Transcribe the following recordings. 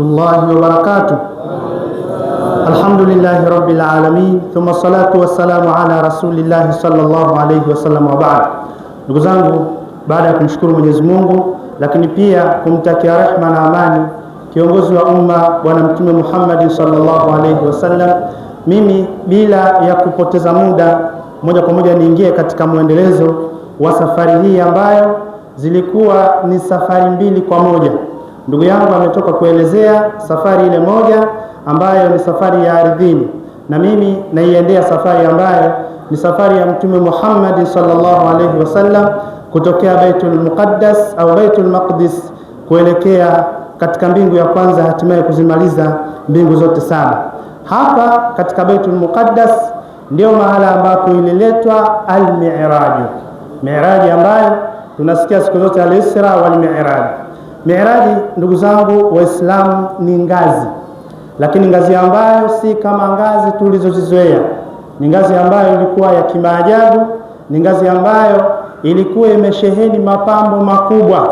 الله وبركاته. الحمد لله رب العالمين ثم الصلاة والسلام على رسول الله صلى الله عليه wasallam wa ba'd. Ndugu zangu, baada ya kumshukuru Mwenyezi Mungu lakini pia kumtakia rehema na amani kiongozi wa umma bwana Mtume Muhammad sallallahu alaihi wasallam, mimi bila ya kupoteza muda moja kwa moja niingie katika muendelezo wa safari hii ambayo zilikuwa ni safari mbili kwa moja. Ndugu yangu ametoka kuelezea safari ile moja ambayo ni safari ya ardhini, na mimi naiendea safari ambayo ni safari ya Mtume Muhammad sallallahu alaihi wasallam kutokea Baitul Muqaddas au Baitul Maqdis kuelekea katika mbingu ya kwanza, hatimaye kuzimaliza mbingu zote saba. Hapa katika Baitul Muqaddas ndio mahala ambapo ililetwa al-Mi'raj. Mi'raj ambayo tunasikia siku zote al-Isra wal Mi'raj. Mi'raji, ndugu zangu Waislamu, ni ngazi, lakini ngazi ambayo si kama ngazi tulizozizoea. Ni ngazi ambayo ilikuwa ya kimaajabu, ni ngazi ambayo ilikuwa imesheheni mapambo makubwa.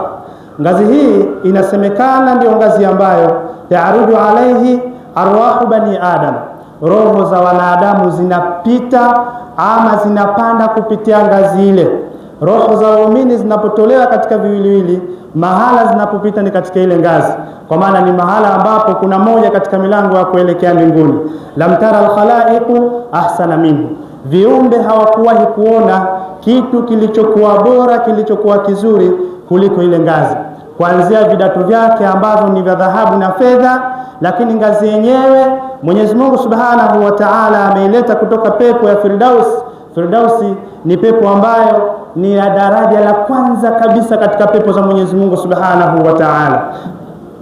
Ngazi hii inasemekana ndio ngazi ambayo ta'aruju alaihi arwahu bani adam, roho za wanadamu zinapita ama zinapanda kupitia ngazi ile. Roho za waumini zinapotolewa katika viwiliwili, mahala zinapopita ni katika ile ngazi, kwa maana ni mahala ambapo kuna moja katika milango ya kuelekea mbinguni. Lam tara al-khalaiqu ahsana minhu, viumbe hawakuwahi kuona kitu kilichokuwa bora, kilichokuwa kizuri kuliko ile ngazi, kuanzia vidato vyake ambavyo ni vya dhahabu na fedha. Lakini ngazi yenyewe Mwenyezi Mungu Subhanahu wa Ta'ala ameileta kutoka pepo ya Firdaus. Firdausi ni pepo ambayo ni ya daraja la kwanza kabisa katika pepo za Mwenyezi Mungu Subhanahu wa Ta'ala.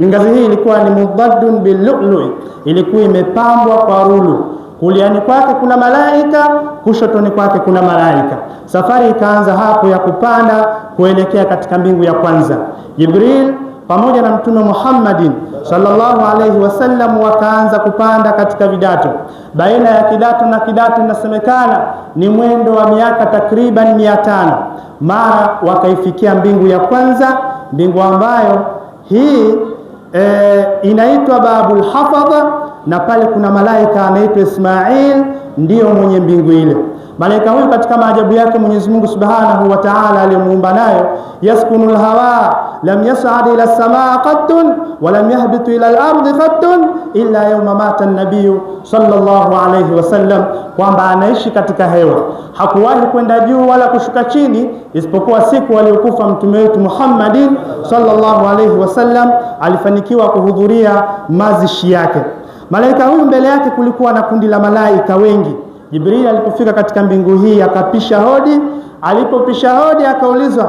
Ngazi hii ilikuwa ni mubaddun bil-lu'lu', ilikuwa imepambwa kwa rulu. Kuliani kwake kuna malaika, kushotoni kwake kuna malaika. Safari ikaanza hapo ya kupanda kuelekea katika mbingu ya kwanza. Jibril pamoja na Mtume Muhammadin sallallahu alaihi wasallam wakaanza kupanda katika vidato. Baina ya kidato na kidato inasemekana ni mwendo wa miaka takriban 500. Mara wakaifikia mbingu ya kwanza, mbingu ambayo hii inaitwa Babul Hafadha, na pale kuna malaika anaitwa Ismail, ndiyo mwenye mbingu ile. Malaika huyu katika maajabu yake Mwenyezi Mungu Subhanahu wa Ta'ala alimuumba nayo, yaskunul hawa lam yas'ad ila as-samaa qattun wa lam yahbit ila al-ardi qattun illa yawma mata an-nabiy sallallahu alayhi wasallam, kwamba anaishi katika hewa, hakuwahi kwenda juu wala kushuka chini isipokuwa siku aliyokufa mtume wetu Muhammadin sallallahu alayhi wasallam alifanikiwa kuhudhuria mazishi yake. Malaika huyu mbele yake kulikuwa na kundi la malaika wengi. Jibril alipofika katika mbingu hii akapisha hodi. Alipopisha hodi akaulizwa,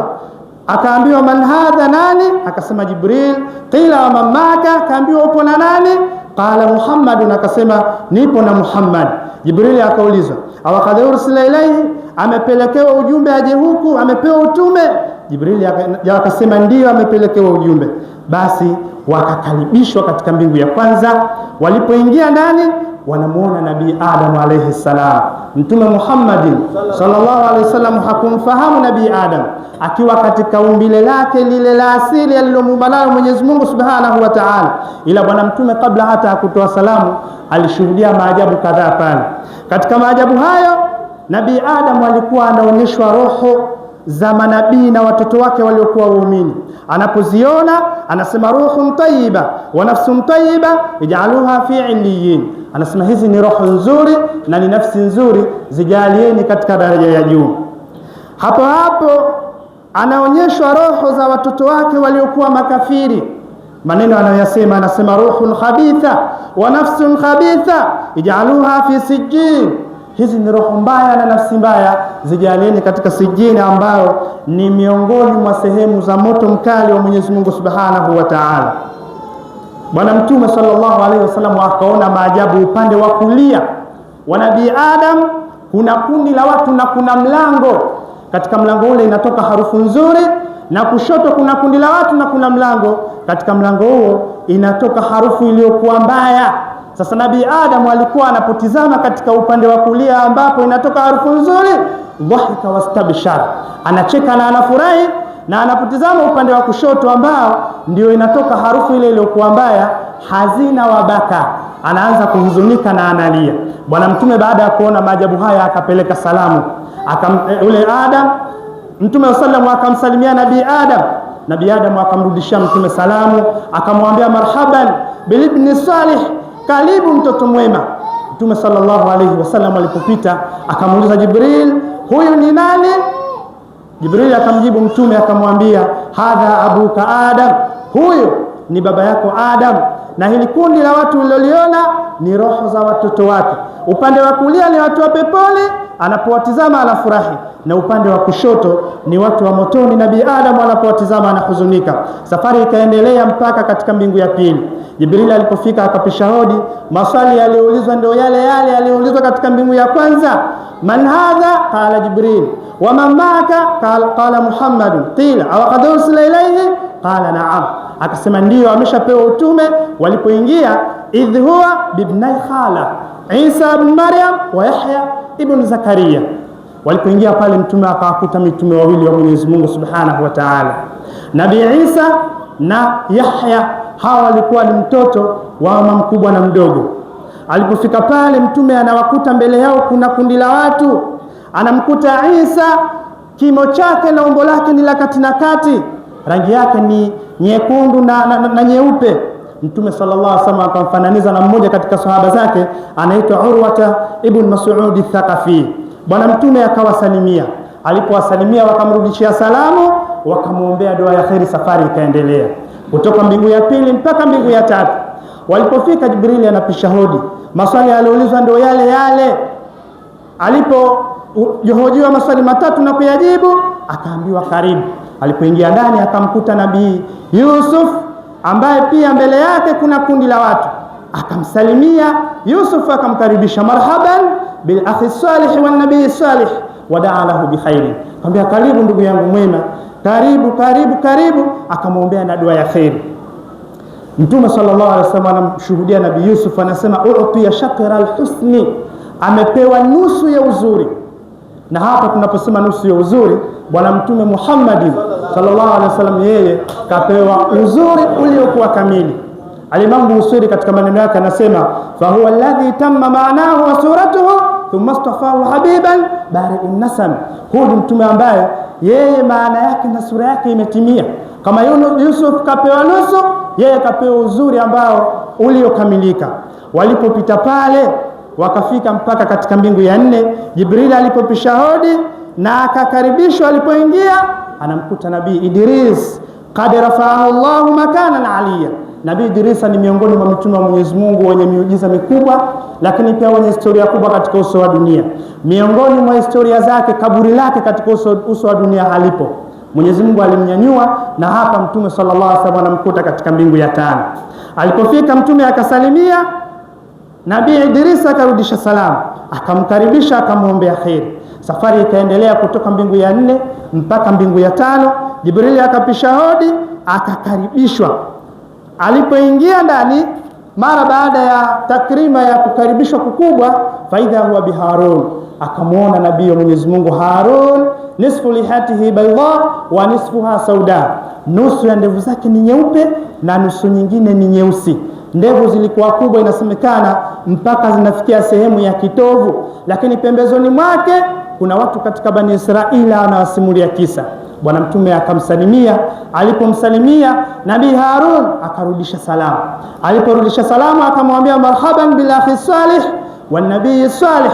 akaambiwa man hadha, nani? Akasema Jibril. Qila wa man maka, akaambiwa upo na nani? Qala Muhammadun, akasema nipo na Muhammad. Jibril akaulizwa, aw qad ursila ilayhi, amepelekewa ujumbe aje huku, amepewa utume? Jibril akasema ndio, amepelekewa ujumbe. Basi wakakaribishwa katika mbingu ya kwanza. Walipoingia ndani wanamuona Nabii Adam alayhi salam. Mtume Muhammad sallallahu alayhi wasallam hakumfahamu Nabii Adam akiwa katika umbile lake lile la asili alilomuumba nalo Mwenyezi Mungu Subhanahu wa Ta'ala, ila bwana mtume kabla hata kutoa salamu alishuhudia maajabu kadhaa pale. Katika maajabu hayo Nabii Adam alikuwa anaonyeshwa roho za manabii na watoto wake waliokuwa waumini. Anapoziona anasema ruhun tayyiba wa nafsun tayyiba ij'aluha fi 'illiyin, anasema hizi ni roho nzuri na ni nafsi nzuri, zijalieni katika daraja ya juu. Hapo hapo anaonyeshwa roho za watoto wake waliokuwa makafiri. Maneno anayosema, anasema ruhun khabitha wa nafsun khabitha ij'aluha fi sijjin, hizi ni roho mbaya na nafsi mbaya, zijalieni katika sijini, ambao ni miongoni mwa sehemu za moto mkali wa Mwenyezi Mungu Subhanahu wa Ta'ala. Bwana Mtume sallallahu alaihi wasallam akaona maajabu upande wa kulia wa Nabii Adam. Kuna kundi la watu na kuna mlango. Katika mlango ule inatoka harufu nzuri, na kushoto kuna kundi la watu na kuna mlango. Katika mlango huo inatoka harufu iliyokuwa mbaya. Sasa Nabii Adam alikuwa anapotizama katika upande wa kulia ambapo inatoka harufu nzuri, dhahika wastabshar, anacheka na anafurahi, na anapotizama upande wa kushoto ambao ndio inatoka harufu ile iliyokuwa mbaya, hazina wa baka, anaanza kuhuzunika na analia. Bwana Mtume baada ya kuona maajabu haya akapeleka salamu, ule Adam, Mtume sallallahu akamsalimia Nabii Adam akamrudishia Mtume salamu, akamwambia marhaban bilibni salih, karibu mtoto mwema. Mtume sallallahu alayhi wasallam alipopita akamuuliza Jibril, huyu ni nani? Jibril akamjibu Mtume akamwambia, hadha abuka Adam, huyu ni baba yako Adam, na hili kundi la watu uliloliona ni roho za watoto wake. Upande wa kulia ni watu wa peponi, anapowatizama anafurahi, na upande wa kushoto ni watu wa motoni. Nabii Adam anapowatizama anahuzunika. Safari ikaendelea mpaka katika mbingu ya pili. Jibril alipofika akapisha hodi, maswali yaliyoulizwa ndio yale yale yaliyoulizwa katika mbingu ya kwanza. Man hadha? Qala Jibril. Wa man ma'aka? Qala Muhammad. Qila aw qad ursila ilayhi? Qala na'am. Akasema ndio ameshapewa utume. Walipoingia, idh huwa bibnai khala Isa ibn Maryam wa Yahya ibn Zakaria. Walipoingia pale, Mtume akawakuta mitume wawili wa Mwenyezi Mungu Subhanahu wa Ta'ala, Nabii Isa na Yahya. Hawa walikuwa ni mtoto wa mama mkubwa na mdogo. Alipofika pale, Mtume anawakuta mbele yao kuna kundi la watu. Anamkuta Isa, kimo chake na umbo lake ni la kati na kati, rangi yake ni nyekundu na nyeupe. Mtume sallallahu alaihi wasallam akamfananiza na mmoja katika sahaba zake anaitwa Urwata ibn Mas'ud al-Thaqafi. Bwana Mtume akawasalimia. Alipowasalimia wakamrudishia salamu, wakamwombea dua ya kheri. Safari ikaendelea kutoka mbingu ya pili mpaka mbingu ya tatu. Walipofika, Jibrili anapisha hodi, maswali yaliyoulizwa ndio yale yale. Alipohojiwa maswali matatu na kuyajibu, akaambiwa karibu. Alipoingia ndani akamkuta Nabii Yusuf ambaye pia mbele yake kuna kundi la watu. Akamsalimia Yusuf, akamkaribisha, marhaban bil akhi salih wan nabii salih wa da'a lahu bi khairi. Akamwambia karibu ndugu yangu mwema, karibu. Akamwombea na dua ya khairi. Mtume sallallahu alaihi wasallam anamshuhudia Nabii Yusuf, anasema u'tiya shaqra al-husni, amepewa nusu ya uzuri. Na hapa tunaposema nusu ya uzuri, Bwana Mtume Muhammad sallallahu alaihi wasallam yeye kapewa uzuri uliokuwa kamili. Al-Imam Busiri katika maneno yake anasema, fa huwa alladhi tamma ma'nahu wa suratuhu thumma istafahu habiban bari'un nasam. Huyu mtume ambaye yeye maana yake na sura yake imetimia. Kama Yusuf kapewa nusu, yeye kapewa uzuri ambao uliokamilika. Walipopita pale wakafika mpaka katika mbingu ya 4. Jibril alipopisha hodi na akakaribishwa, alipoingia anamkuta Nabii Idris, qad rafa'ahu Allahu makanan aliyya. Nabii Idris ni miongoni mwa mitume wa Mwenyezi Mungu wenye miujiza mikubwa, lakini pia wenye historia kubwa katika uso wa dunia. Miongoni mwa historia zake, kaburi lake katika uso wa dunia halipo. Mwenyezi Mungu alimnyanyua, na hapa Mtume sallallahu alaihi wasallam anamkuta katika mbingu ya 5. Alipofika Mtume akasalimia, Nabii Idris akarudisha salamu, akamkaribisha, akamwombea kheri. Safari ikaendelea kutoka mbingu ya 4 mpaka mbingu ya 5. Jibrili akapisha hodi, akakaribishwa. Alipoingia ndani, mara baada ya takrima ya kukaribishwa kukubwa, faidha huwa biharun, akamuona nabii wa Mwenyezi Mungu Harun, nisfu lihatihi bayda wa nisfuha sauda, nusu ya ndevu zake ni nyeupe na nusu nyingine ni nyeusi. Ndevu zilikuwa kubwa, inasemekana mpaka zinafikia sehemu ya kitovu, lakini pembezoni mwake kuna watu katika Bani Israili wanawasimulia kisa. Bwana Mtume akamsalimia. Alipomsalimia Nabii Harun akarudisha salamu. Aliporudisha salamu akamwambia marhaban bil akhi salih wan nabii salih,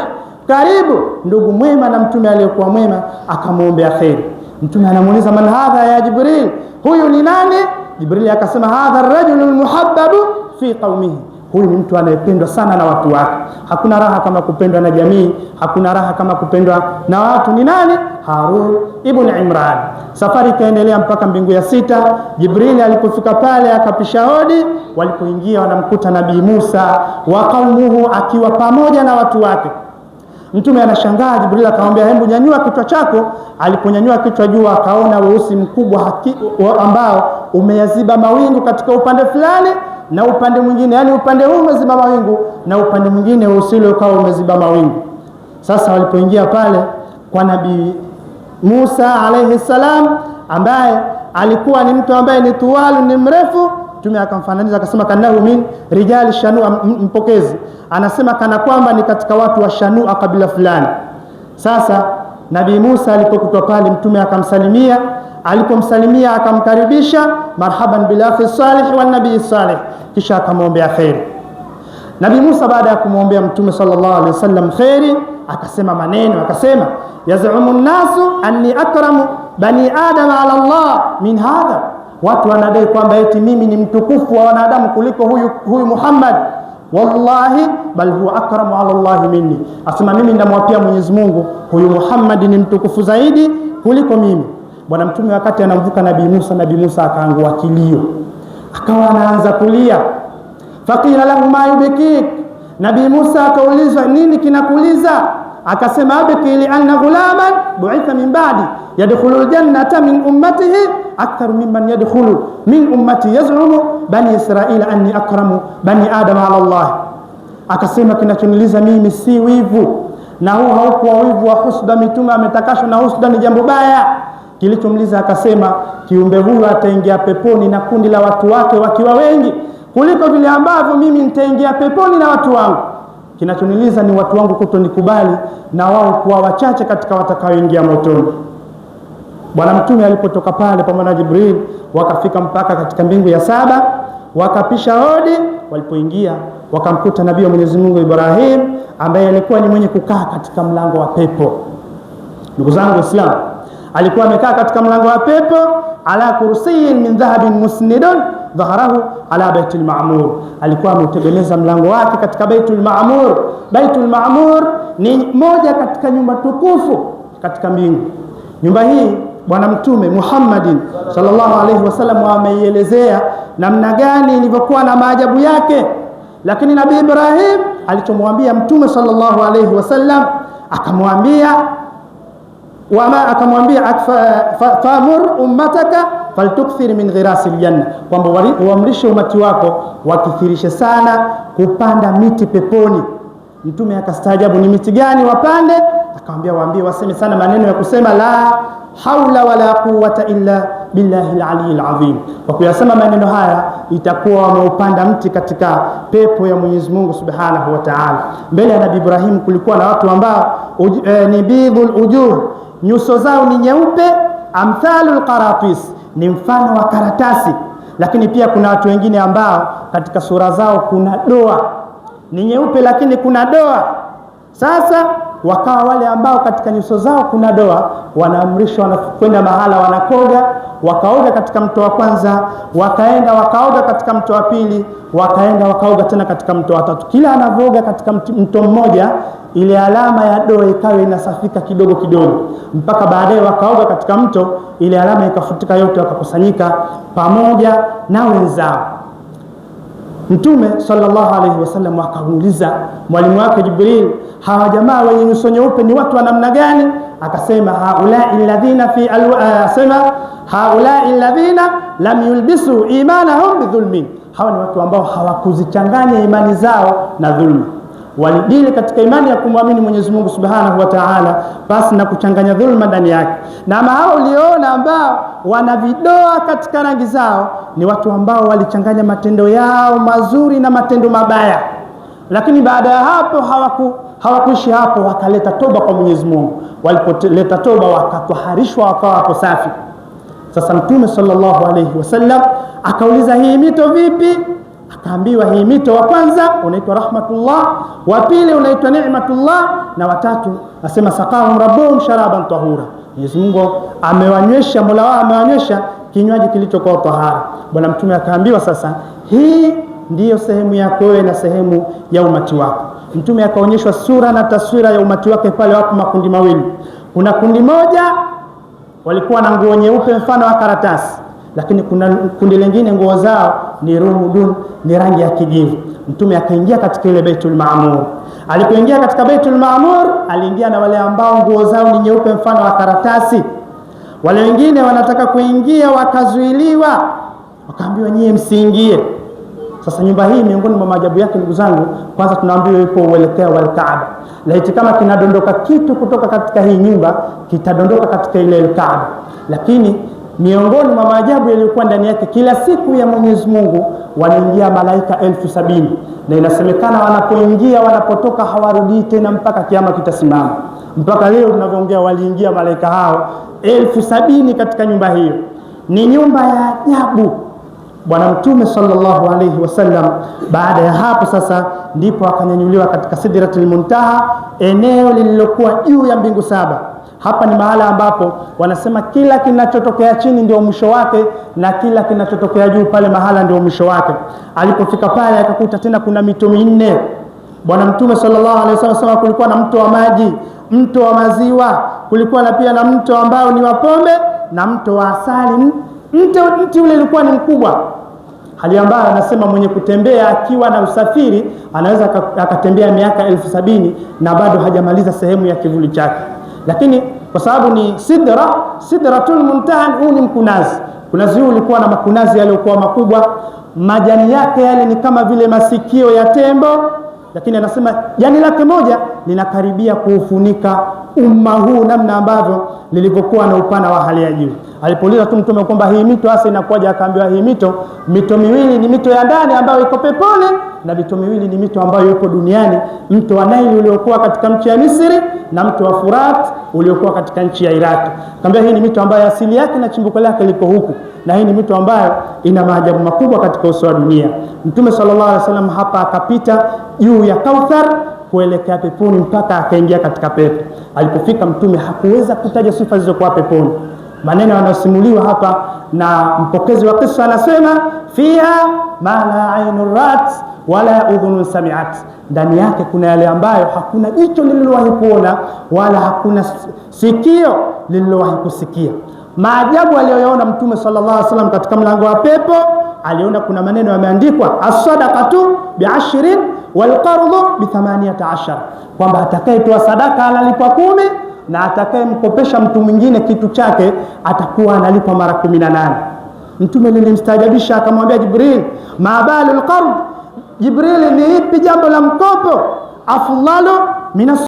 karibu ndugu mwema na mtume aliyekuwa mwema. Akamwombea kheri. Mtume anamuuliza man hadha ya Jibril, huyu ni nani? Jibril akasema hadha ar-rajulu al-muhabbabu fi qaumihi, huyu ni mtu anayependwa sana na watu wake. Hakuna raha kama kupendwa na jamii, hakuna raha kama kupendwa na watu. Ni nani? Harun ibn Imran. Safari ikaendelea mpaka mbingu ya 6. Jibril alipofika pale akapisha hodi. Walipoingia wanamkuta Nabii Musa wa qaumuhu akiwa pamoja na watu wake. Mtume anashangaa. Jibril akamwambia hebu nyanyua kichwa chako. Aliponyanyua kichwa juu akaona weusi mkubwa ambao umeyaziba mawingu katika upande fulani na upande mwingine, yani upande huu umeziba mawingu na upande mwingine weusi ukawa umeziba mawingu. Sasa walipoingia pale kwa Nabii Musa alayhi salam, ambaye alikuwa ni mtu ambaye ni tuwalu, ni mrefu, Mtume akamfananisha akasema kanahu min rijali Shanua. Mpokezi anasema kana kwamba ni katika watu wa Shanua kabila fulani. Sasa Nabii Musa alipokutwa pale, Mtume akamsalimia. Alipomsalimia akamkaribisha, marhaban bil akhi salih wa nabii salih, kisha akamwombea khairi. Nabii Musa baada ya kumwombea Mtume sallallahu alaihi wasallam khairi, akasema maneno, akasema yazumu nnasu anni akramu bani adam ala Allah min hadha, watu wanadai kwamba eti mimi ni mtukufu wa wanadamu kuliko huyu Muhammad. Wallahi bal huwa akramu ala Allah minni, asema mimi ndamwapia Mwenyezi Mungu huyu Muhammad ni mtukufu zaidi kuliko mimi. Bwana Mtume wakati anamvuka Nabii Musa akaangua kilio, akawa anaanza kulia. Faqila lahu ma yubkik, Nabii Musa akaulizwa nini kinakuliza? Akasema abki li anna ghulaman bu'itha min ba'di yadkhulu aljannata min ummatihi akthar mimman yadkhulu min ummati yaz'umu bani israila anni akramu bani adam ala Allah. Akasema kinachoniliza mimi si wivu, na huu haukuwa wivu wa husda. Mitume ametakashwa na husda, ni jambo baya. Kilichomliza akasema kiumbe huyu ataingia peponi na kundi la watu wake wakiwa wengi kuliko vile ambavyo mimi nitaingia peponi na watu wangu. Kinachoniliza ni watu wangu kutonikubali na wao kuwa wachache katika watakaoingia motoni. Bwana Mtume alipotoka pale pamoja na Jibril, wakafika mpaka katika mbingu ya 7, wakapisha hodi. Walipoingia wakamkuta Nabii wa Mwenyezi Mungu Ibrahim, ambaye alikuwa ni mwenye kukaa katika mlango wa pepo. Ndugu zangu Waislamu, alikuwa amekaa katika mlango wa pepo, ala kursiyin min dhahabin musnidun dhaharahu ala Baitul Ma'mur. Alikuwa ameutegeleza mlango wake katika Baitul Ma'mur. Baitul Ma'mur ni moja katika nyumba tukufu katika mbingu. Nyumba hii Bwana Mtume Muhammadin sallallahu alaihi wasallam ameielezea namna gani ilivyokuwa na maajabu yake. Lakini Nabii Ibrahim alichomwambia Mtume sallallahu alaihi wasallam, akamwambia famur ummataka faltukthir min ghirasil janna, kwamba uamrishe umati wako wakithirishe sana kupanda miti peponi. Mtume akastaajabu, ni miti gani wapande? Akamwambia waambie waseme sana maneno ya kusema la haula wala quwwata illa billahi al-aliyyil azim. Kwa kuyasema maneno haya itakuwa wameupanda mti katika pepo ya Mwenyezi Mungu Subhanahu wa Ta'ala. Mbele ya Nabii Ibrahim kulikuwa na watu ambao ni bidhul ujuh, nyuso zao ni nyeupe, amthalul qaratis, ni mfano wa karatasi. Lakini pia kuna watu wengine ambao katika sura zao kuna doa, ni nyeupe lakini kuna doa. Sasa wakawa wale ambao katika nyuso zao kuna doa, wanaamrishwa kwenda mahala wanakoga, wakaoga katika mto wa kwanza, wakaenda wakaoga katika mto wa pili, wakaenda wakaoga tena katika mto wa tatu. Kila anavoga katika mto mmoja, ile alama ya doa ikawa inasafika kidogo kidogo, mpaka baadaye wakaoga katika mto, ile alama ikafutika yote, wakakusanyika pamoja na wenzao. Mtume sallallahu alaihi wasallam akamuuliza mwalimu wake Jibril, hawa jamaa wenye nyuso nyeupe ni watu wa namna gani? Akasema haulai alladhina lam yulbisu imanahum bidhulmin, hawa ni watu ambao hawakuzichanganya imani zao na dhulma. Walidili katika imani ya kumwamini Mwenyezi Mungu Subhanahu wa Ta'ala basi na kuchanganya dhulma ndani yake. Na hao uliona ambao wana vidoa katika rangi zao ni watu ambao walichanganya matendo yao mazuri na matendo mabaya. Lakini baada ya hapo hawakuishi hapo, wakaleta toba kwa Mwenyezi Mungu. Walipoleta toba wakatwaharishwa, wakawa wako safi. Sasa Mtume sallallahu alayhi wasallam akauliza, hii mito vipi? Akaambiwa hii mito, wa kwanza unaitwa rahmatullah, wa pili unaitwa ni'matullah, na watatu asema saqahum rabbuhum sharaban tahura, Mwenyezi Mungu amewanywesha, Mola wao amewanywesha kinywaji kilichokuwa tahara. Bwana Mtume akaambiwa sasa hii ndiyo sehemu yako wewe na sehemu ya umati wako. Mtume akaonyeshwa sura na taswira ya umati wake pale. Wapo makundi mawili, kuna kundi moja walikuwa na nguo nyeupe mfano wa karatasi, lakini kuna kundi lingine nguo zao ni rumudun, ni rangi ya kijivu. Mtume akaingia katika ile Baitul Ma'mur. Alipoingia katika Baitul Ma'mur, aliingia na wale ambao nguo zao ni nyeupe mfano wa karatasi. Wale wengine wanataka kuingia wakazuiliwa, wakaambiwa nyie msiingie. Sasa nyumba hii miongoni mwa maajabu yake ndugu zangu, kwanza tunaambiwa ipo uelekeo wa Kaaba. Laiti kama kinadondoka kitu kutoka katika hii nyumba kitadondoka katika ile Kaaba. Lakini miongoni mwa maajabu yaliyokuwa ndani yake, kila siku ya Mwenyezi Mungu wanaingia malaika 70,000, na inasemekana wanapoingia wanapotoka hawarudi tena mpaka kiyama kitasimama. Mpaka leo tunavyoongea waliingia malaika hao 70,000 katika nyumba hiyo. Ni nyumba ya ajabu. Bwana Mtume sallallahu alayhi wasallam baada ya hapo sasa ndipo akanyanyuliwa katika Sidratul Muntaha, eneo lililokuwa juu ya mbingu 7. Hapa ni mahala ambapo wanasema kila kinachotokea chini ndio mwisho wake na kila kinachotokea juu pale mahala ndio mwisho wake. Alipofika pale akakuta tena kuna mito minne. Bwana Mtume sallallahu alaihi wasallam kulikuwa na mto wa maji, mto wa maziwa, kulikuwa na pia na mto ambao ni wa pombe na mto wa asali. Mti ule ulikuwa ni mkubwa, hali ambayo anasema mwenye kutembea akiwa na usafiri anaweza akatembea miaka 70,000 na bado hajamaliza sehemu ya kivuli chake. Lakini kwa sababu ni Sidratul Muntaha, huu ni mkunazi. Mkunazi huu ulikuwa na makunazi yaliyokuwa makubwa, majani yake yale ni kama vile masikio ya tembo, lakini anasema jani lake moja linakaribia kuufunika umma huu, namna ambavyo lilivyokuwa na upana wa hali ya juu. Alipouliza tu Mtume kwamba hii mito hasa inakuwaje, akaambiwa hii mito miwili ni mito ya ndani ambayo iko peponi na mito miwili ni mito ambayo iko duniani, mto wa Naili uliokuwa katika nchi ya Misri na mto wa Furat uliokuwa katika nchi ya Iraq. Akamwambia hii ni mito ambayo asili yake na chimbuko lake liko huku, na hii ni mito ambayo ina maajabu makubwa katika uso wa dunia. Mtume sallallahu alaihi wasallam hapa akapita juu ya Kauthar kuelekea peponi mpaka akaingia katika pepo. Alipofika Mtume hakuweza kutaja sifa zilizokuwa peponi. Maneno yanayosimuliwa hapa na mpokezi wa kisa anasema fiha ma la ainur rat wala udhunun sami'at, ndani yake kuna yale ambayo hakuna jicho lililowahi kuona wala hakuna sikio lililowahi kusikia. Maajabu aliyoyaona Mtume sallallahu alaihi wasallam katika mlango wa pepo, aliona kuna maneno yameandikwa as-sadaqatu bi'10 wal qardu bi 18, kwamba atakayetoa sadaka analipwa 10 na atakayemkopesha mtu mwingine kitu chake atakuwa analipwa mara 18. Mtume lilimstajabisha akamwambia Jibril, ma balul qard, Jibril ni ipi jambo la mkopo afdalu minas